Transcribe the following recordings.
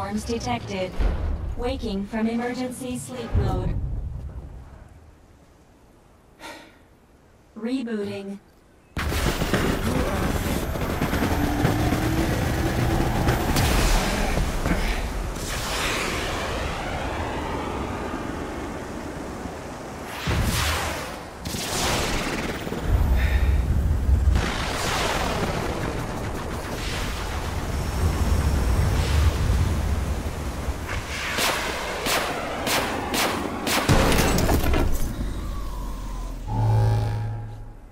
waveforms detected. Waking from emergency sleep mode. Rebooting.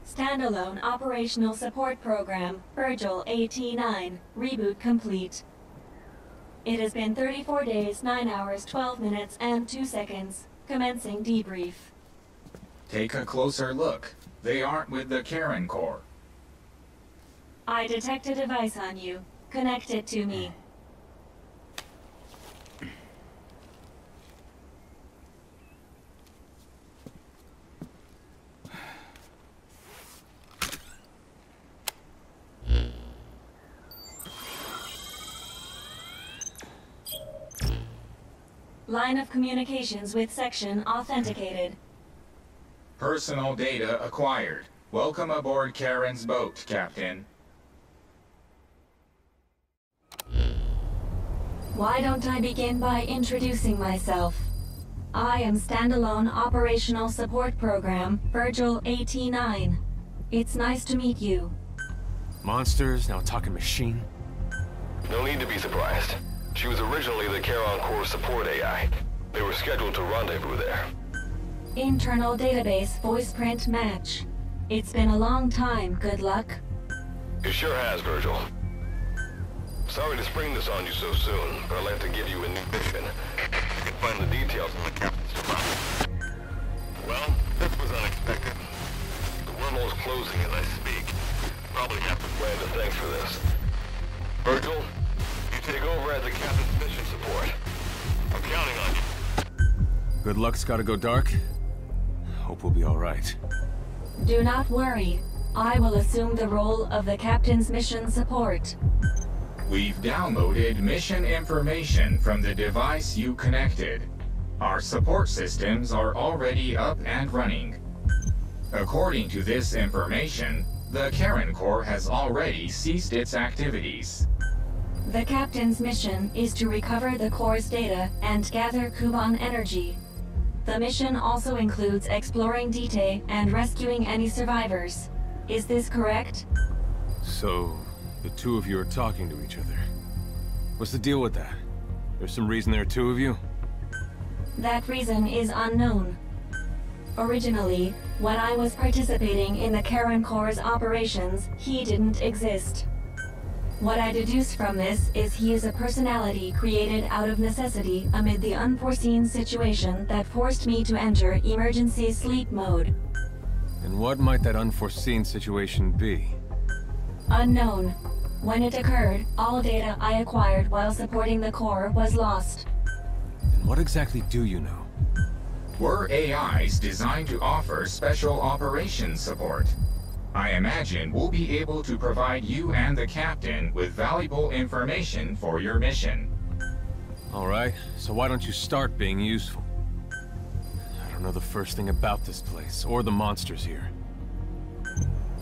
Standalone Operational Support Program, Virgil AT-9, reboot complete. It has been 34 days, 9 hours, 12 minutes, and 2 seconds. Commencing debrief. Take a closer look. They aren't with the Karen Corps. I detect a device on you. Connect it to me. Line of communications with section authenticated. Personal data acquired. Welcome aboard Karen's boat, Captain. Why don't I begin by introducing myself? I am Standalone Operational Support Program, Virgil AT-9. It's nice to meet you. Monsters, now talking machine? No need to be surprised. She was originally the Charon Corps support AI. They were scheduled to rendezvous there. Internal database voice print match. It's been a long time, good luck. It sure has, Virgil. Sorry to spring this on you so soon, but I'd like to give you a new mission. You can find the details in the captain's file. Well, this was unexpected. The wormhole's closing as I speak. Probably have to plan to thanks for this. Virgil, you take over as the captain's mission support. I'm counting on you. Good luck's gotta go dark. Hope we'll be alright. Do not worry. I will assume the role of the captain's mission support. We've downloaded mission information from the device you connected. Our support systems are already up and running. According to this information, the Karen Corps has already ceased its activities. The captain's mission is to recover the Corps' data and gather Kuban energy. The mission also includes exploring Dite and rescuing any survivors. Is this correct? So, the two of you are talking to each other. What's the deal with that? There's some reason there are two of you? That reason is unknown. Originally, when I was participating in the Karen Corps' operations, he didn't exist. What I deduce from this is he is a personality created out of necessity amid the unforeseen situation that forced me to enter emergency sleep mode. And what might that unforeseen situation be? Unknown. When it occurred, all data I acquired while supporting the Corps was lost. And what exactly do you know? We're AIs designed to offer special operations support. I imagine we'll be able to provide you and the captain with valuable information for your mission. Alright, so why don't you start being useful? I don't know the first thing about this place, or the monsters here.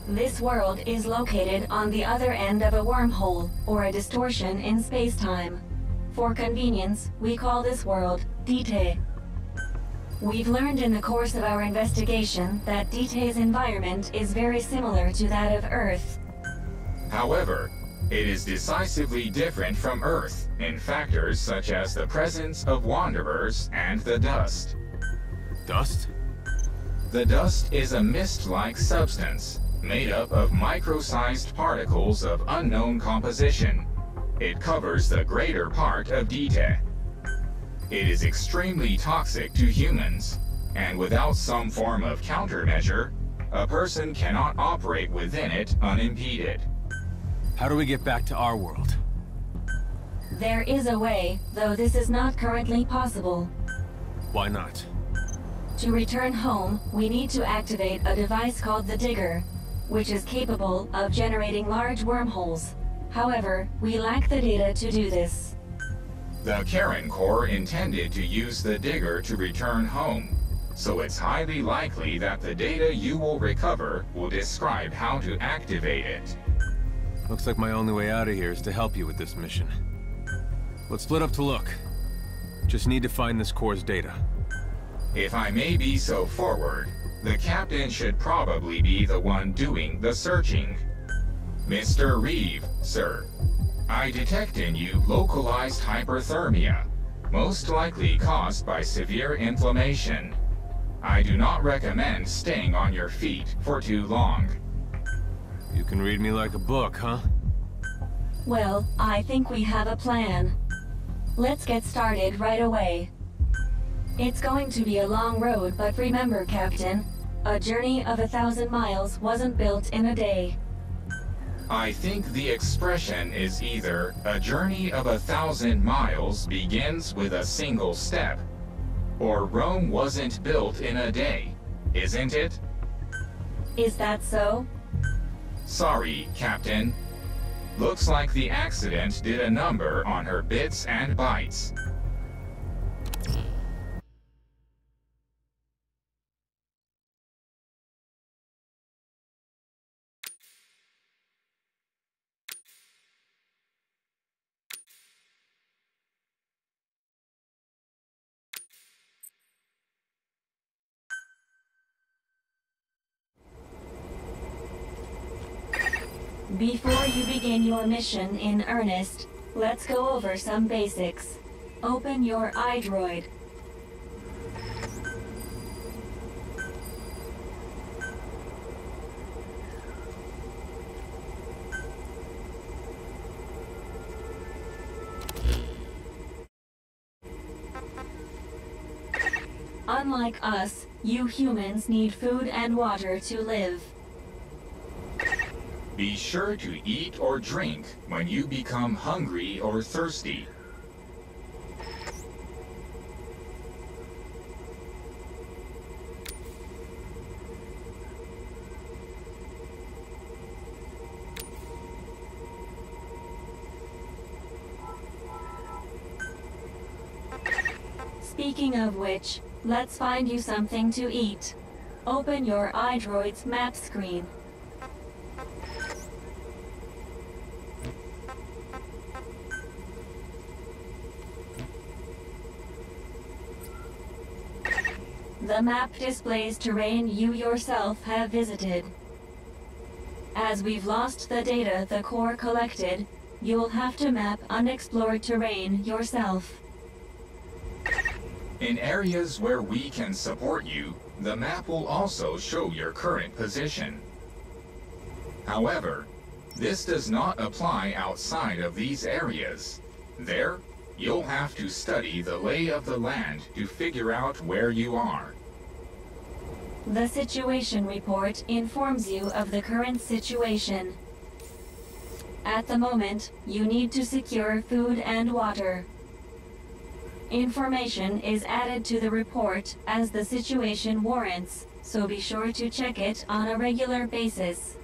This world is located on the other end of a wormhole, or a distortion in space-time. For convenience, we call this world Dite. We've learned in the course of our investigation that Dite's environment is very similar to that of Earth. However, it is decisively different from Earth in factors such as the presence of wanderers and the dust. Dust? The dust is a mist-like substance made up of micro-sized particles of unknown composition. It covers the greater part of Dite. It is extremely toxic to humans, and without some form of countermeasure, a person cannot operate within it unimpeded. How do we get back to our world? There is a way, though this is not currently possible. Why not? To return home, we need to activate a device called the Digger, which is capable of generating large wormholes. However, we lack the data to do this. The Karen Corps intended to use the digger to return home, so it's highly likely that the data you will recover will describe how to activate it. Looks like my only way out of here is to help you with this mission. Let's split up to look. Just need to find this Corps' data. If I may be so forward, the captain should probably be the one doing the searching. Mr. Reeve, sir, I detect in you localized hyperthermia, most likely caused by severe inflammation. I do not recommend staying on your feet for too long. You can read me like a book, huh? Well, I think we have a plan. Let's get started right away. It's going to be a long road, but remember, Captain, a journey of 1,000 miles wasn't built in a day. I think the expression is either a journey of 1,000 miles begins with a single step, or Rome wasn't built in a day, isn't it? Is that so? Sorry, Captain. Looks like the accident did a number on her bits and bytes. Before you begin your mission in earnest, let's go over some basics. Open your iDroid. Unlike us, you humans need food and water to live. Be sure to eat or drink when you become hungry or thirsty. Speaking of which, let's find you something to eat. Open your iDroid's map screen. The map displays terrain you yourself have visited. As we've lost the data the Corps collected, you'll have to map unexplored terrain yourself. In areas where we can support you, the map will also show your current position. However, this does not apply outside of these areas. There, you'll have to study the lay of the land to figure out where you are. The situation report informs you of the current situation. At the moment, you need to secure food and water. Information is added to the report as the situation warrants, so be sure to check it on a regular basis.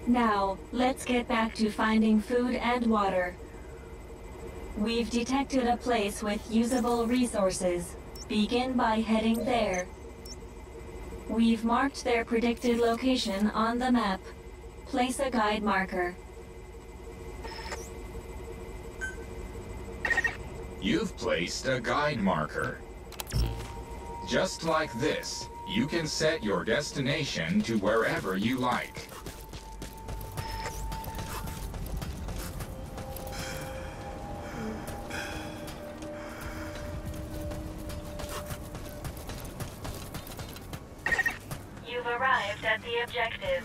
Now, let's get back to finding food and water. We've detected a place with usable resources. Begin by heading there. We've marked their predicted location on the map. Place a guide marker. You've placed a guide marker. Just like this, you can set your destination to wherever you like. You've arrived at the objective.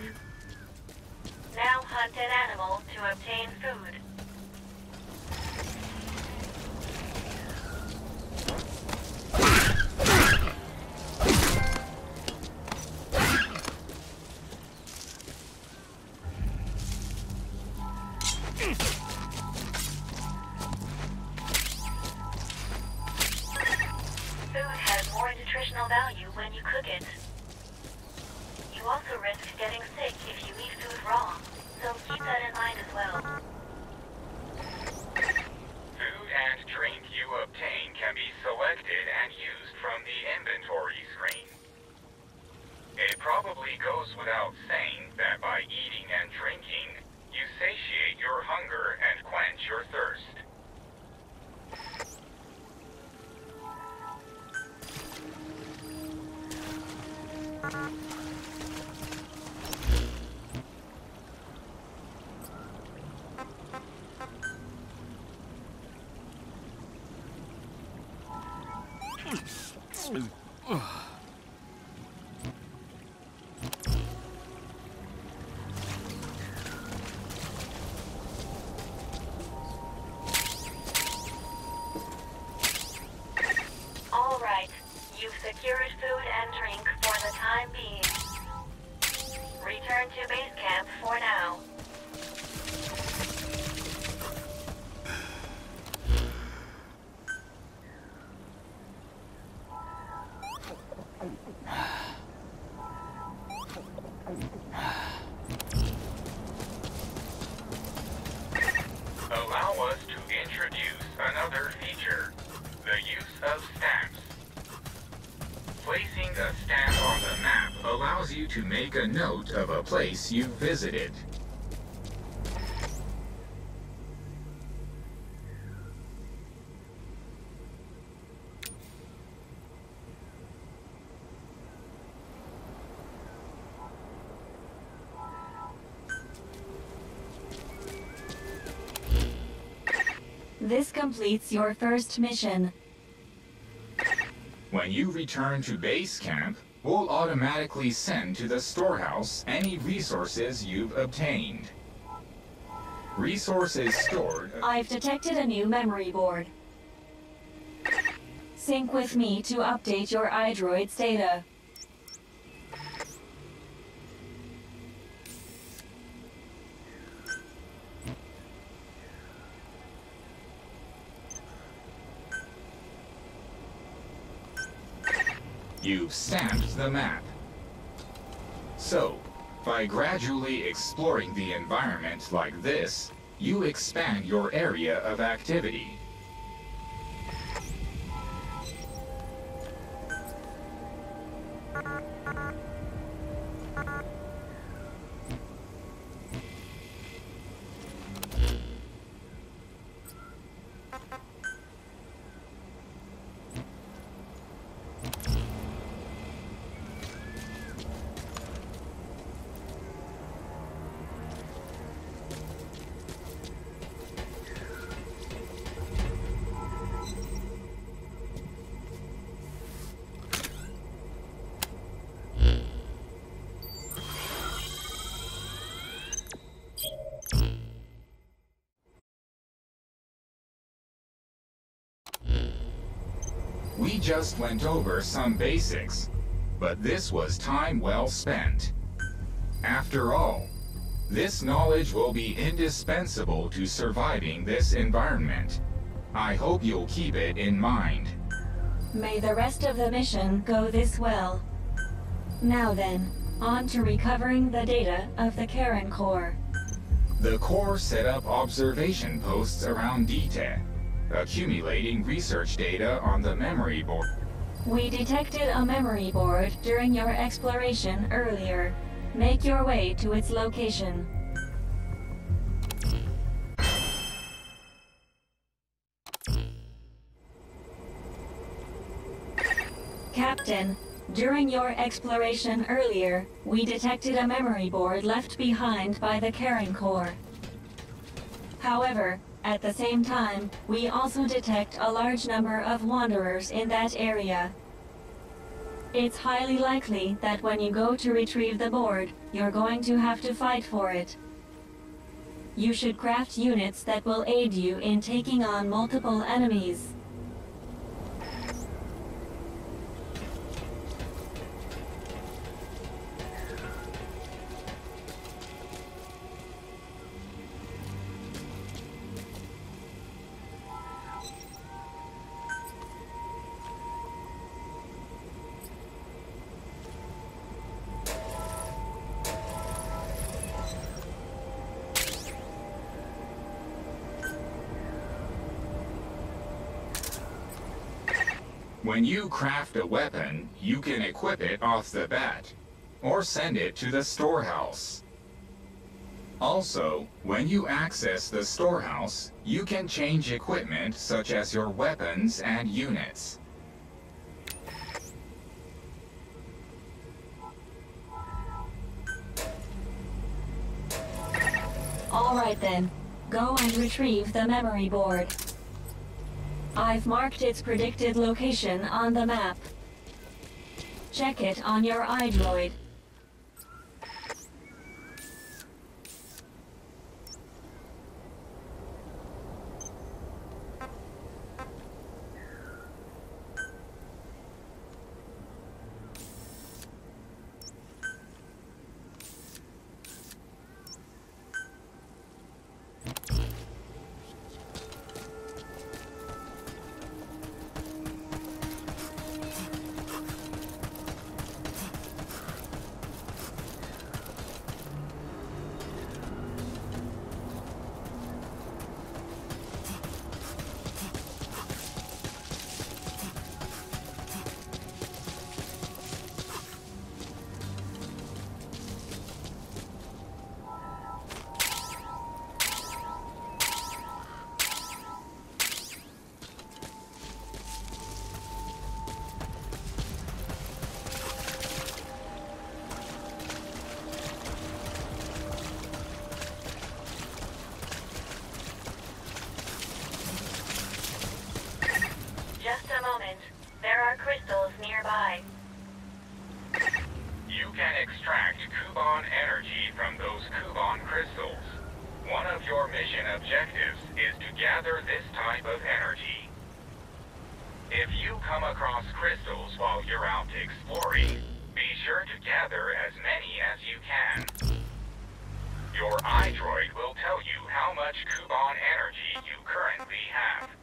Now hunt an animal to obtain food. Food has more nutritional value when you cook it. You also risk getting sick if you eat food raw, so keep that in mind as well. All right, you've secured food and drink for the time being. Return to base camp for now. Allow us to introduce another feature, the use of stamps. Placing a stamp on the map allows you to make a note of a place you've visited. This completes your first mission. When you return to base camp, we'll automatically send to the storehouse any resources you've obtained. Resources stored... I've detected a new memory board. Sync with me to update your iDroid's data. You've stamped the map. So, by gradually exploring the environment like this, you expand your area of activity. We just went over some basics, but this was time well spent. After all, this knowledge will be indispensable to surviving this environment. I hope you'll keep it in mind. May the rest of the mission go this well. Now then, on to recovering the data of the Karen Core. The Core set up observation posts around DTE, accumulating research data on the memory board. We detected a memory board during your exploration earlier. Make your way to its location. Captain, during your exploration earlier, we detected a memory board left behind by the Karen Core. However, at the same time, we also detect a large number of wanderers in that area. It's highly likely that when you go to retrieve the board, you're going to have to fight for it. You should craft units that will aid you in taking on multiple enemies. When you craft a weapon, you can equip it off the bat, or send it to the storehouse. Also, when you access the storehouse, you can change equipment such as your weapons and units. Alright then, go and retrieve the memory board. I've marked its predicted location on the map. Check it on your iDroid. Just a moment. There are crystals nearby. You can extract Kuban energy from those Kuban crystals. One of your mission objectives is to gather this type of energy. If you come across crystals while you're out exploring, be sure to gather as many as you can. Your iDroid will tell you how much Kuban energy you currently have.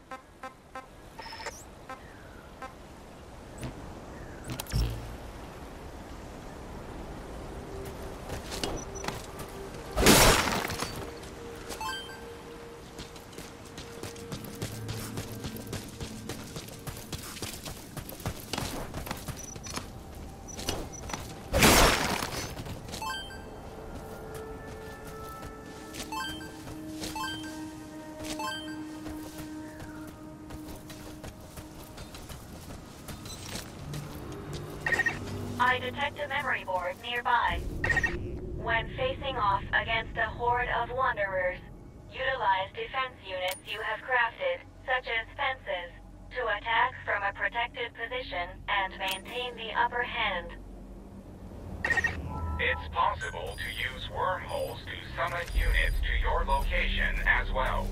I detect a memory board nearby. When facing off against a horde of wanderers, utilize defense units you have crafted, such as fences, to attack from a protected position and maintain the upper hand. It's possible to use wormholes to summon units to your location as well.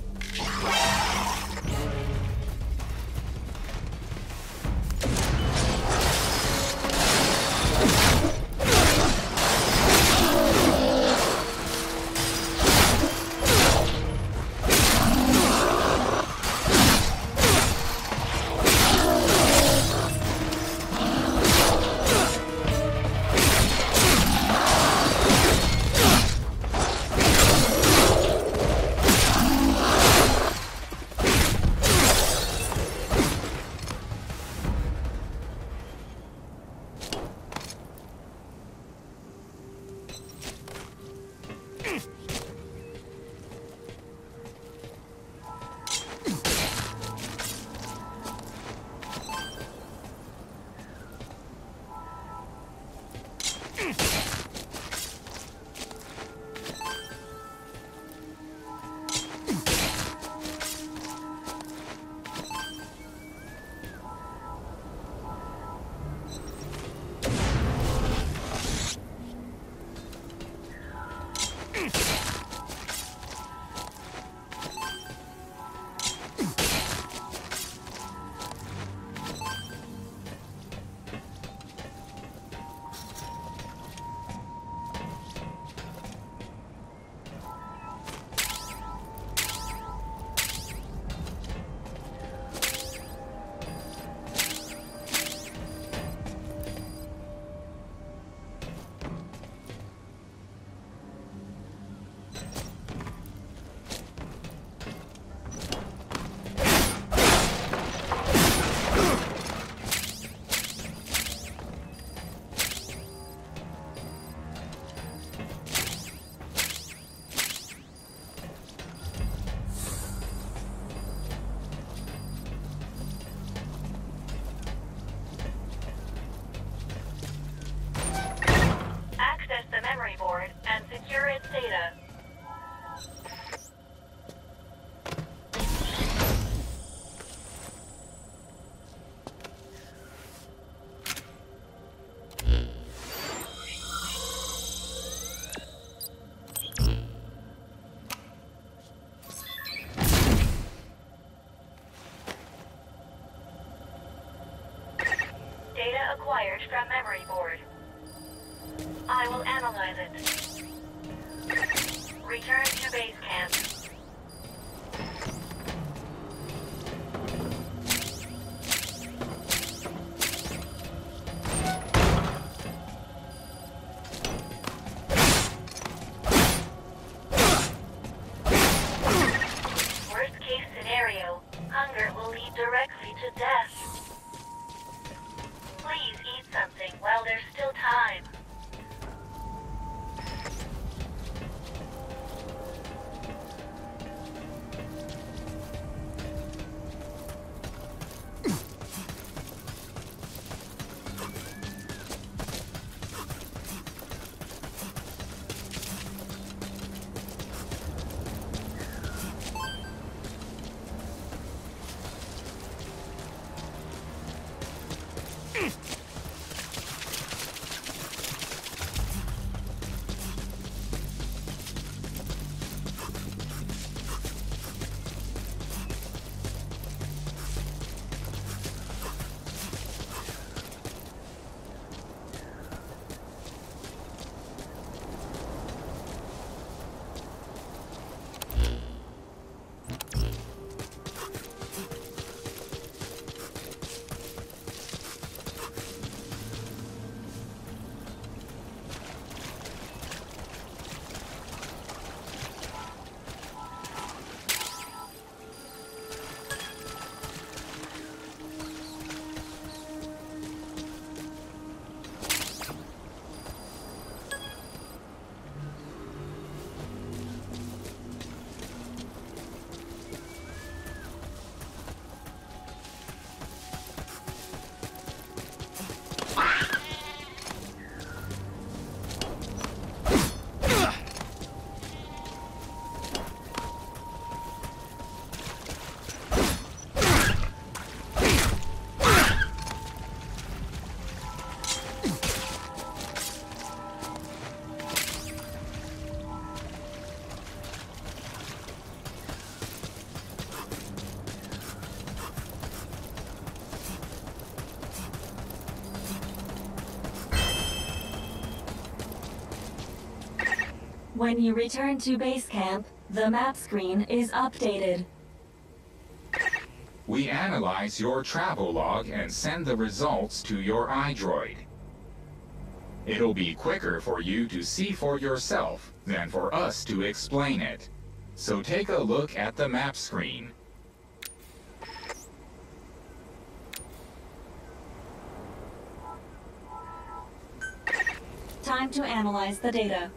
acquired from memory board. I will analyze it. Return to base camp. Worst case scenario, hunger will lead directly to death. Please eat something while there's still time. When you return to base camp, the map screen is updated. We analyze your travel log and send the results to your iDroid. It'll be quicker for you to see for yourself than for us to explain it. So take a look at the map screen. Time to analyze the data.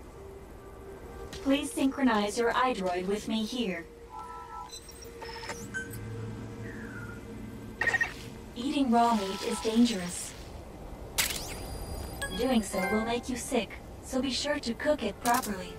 Please synchronize your iDroid with me here. Eating raw meat is dangerous. Doing so will make you sick, so be sure to cook it properly.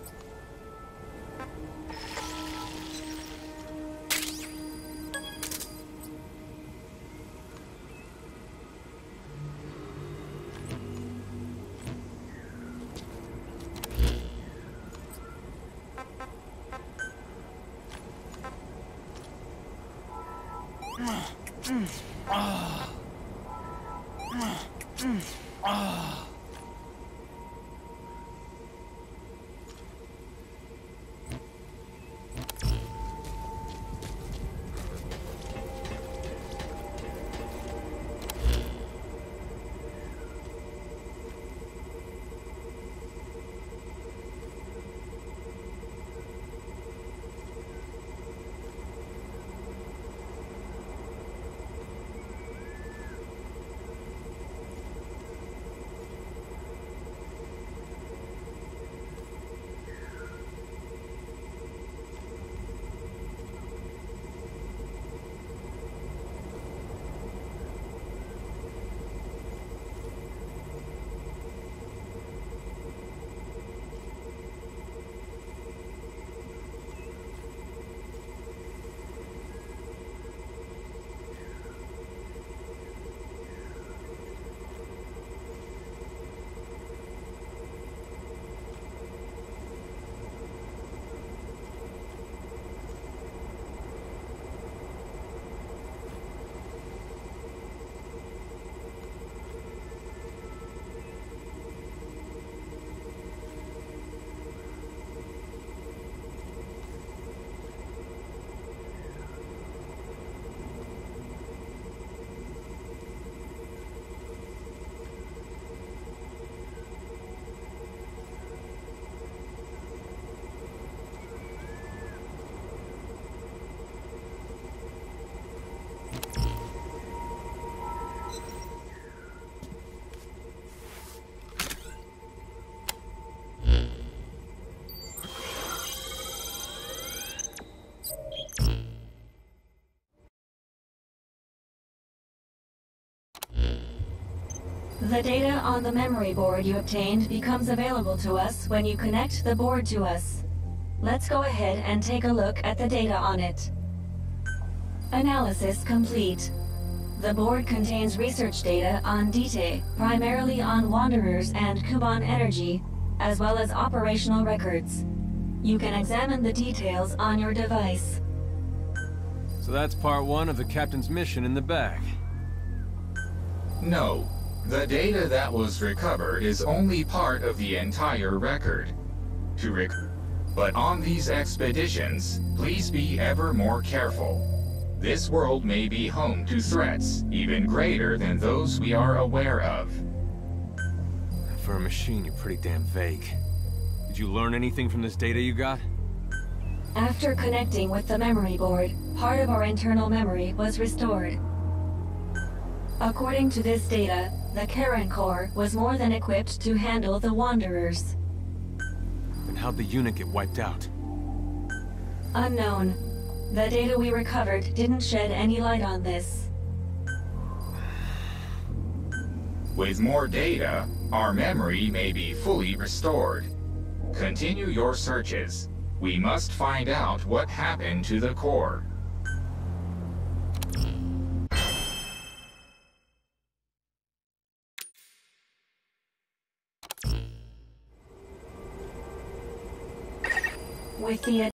The data on the memory board you obtained becomes available to us when you connect the board to us. Let's go ahead and take a look at the data on it. Analysis complete. The board contains research data on Dite, primarily on Wanderers and Kuban energy, as well as operational records. You can examine the details on your device. So that's part one of the captain's mission in the bag. No. The data that was recovered is only part of the entire record. But on these expeditions, please be ever more careful. This world may be home to threats even greater than those we are aware of. For a machine, you're pretty damn vague. Did you learn anything from this data you got? After connecting with the memory board, part of our internal memory was restored. According to this data, the Karen core was more than equipped to handle the Wanderers. Then how'd the unit get wiped out? Unknown. The data we recovered didn't shed any light on this. With more data, our memory may be fully restored. Continue your searches. We must find out what happened to the core. With the